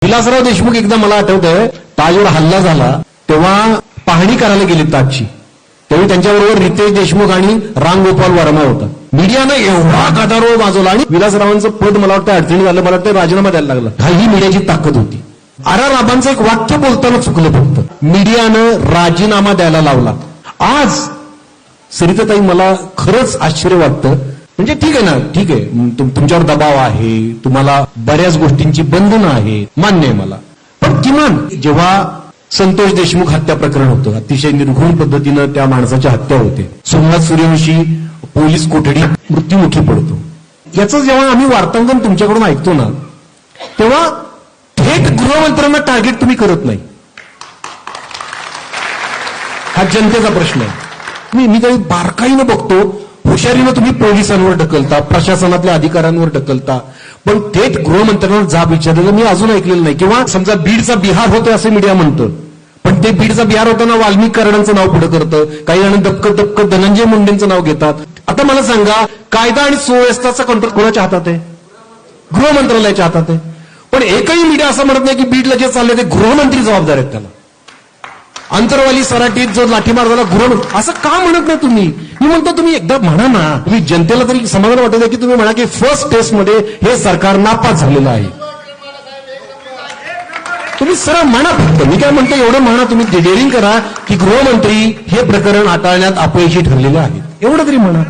विलासराव देशमुख एकदा मला आठवतंय ताजवर हल्ला झाला तेव्हा पाहणी करायला गेली ताजची. तेव्हा त्यांच्याबरोबर रितेश देशमुख आणि रामगोपाल वर्मा होता. मीडियानं एवढा गदारोळ वाजवला आणि विलासरावांचं पद मला वाटतं अडचणी झालं, मला वाटतं राजीनामा द्यायला लागला. ही मीडियाची ताकद होती. आर.आर. आबांचं एक वाक्य बोलताना चुकलं, फक्त मीडियानं राजीनामा द्यायला लावला. आज सरिताताई मला खरंच आश्चर्य वाटतं. म्हणजे ठीक आहे ना, ठीक आहे तुमच्यावर दबाव आहे, तुम्हाला बऱ्याच गोष्टींची बंधनं आहे, मान्य आहे मला. पण किमान जेव्हा संतोष देशमुख हत्या प्रकरण होतं, अतिशय निर्घृण पद्धतीनं त्या माणसाची हत्या होते, सोमनाथ सूर्यवंशी पोलीस कोठडी मृत्युमुखी पडतो, याचं जेव्हा आम्ही वार्तांकन तुमच्याकडून ऐकतो ना, तेव्हा थेट गृहमंत्र्यांना टार्गेट तुम्ही करत नाही. हा जनतेचा प्रश्न आहे. मी काही बारकाईनं बघतो, हुशारीनं तुम्ही पोलिसांवर ढकलता, प्रशासनातल्या अधिकाऱ्यांवर ढकलता, पण थेट गृहमंत्र्यांवर जाब विचारलेलं मी अजून ऐकलेलं नाही. किंवा समजा बीडचा बिहार होतोय असं मीडिया म्हणतं, पण ते बीडचा बिहार होताना वाल्मिक कराडांचं नाव पुढे करतं, काही जण दबकत धनंजय मुंडेंचं नाव घेतात. आता मला सांगा, कायदा आणि सुव्यवस्थेचा कंट्रोल कोणाच्या हातात आहे? गृहमंत्रालयाच्या हातात आहे. पण एकही मीडिया असं म्हणत नाही की बीडला जे चाललंय ते गृहमंत्री जबाबदार आहेत त्याला. अंतरवाली सराटीत जो लाठीमार झाला गृह, असं का म्हणत नाही तुम्ही? मी म्हणतो तुम्ही एकदा म्हणा ना, तुम्ही जनतेला तरी समाधान वाटत आहे की तुम्ही म्हणा की फर्स्ट टेस्टमध्ये हे सरकार नापास झालेलं आहे. तुम्ही सरळ म्हणा. फक्त मी काय म्हणतो एवढं म्हणा, तुम्ही डेअरिंग करा की गृहमंत्री हे प्रकरण हाताळण्यात अपयशी ठरलेले आहेत, एवढं तरी म्हणा.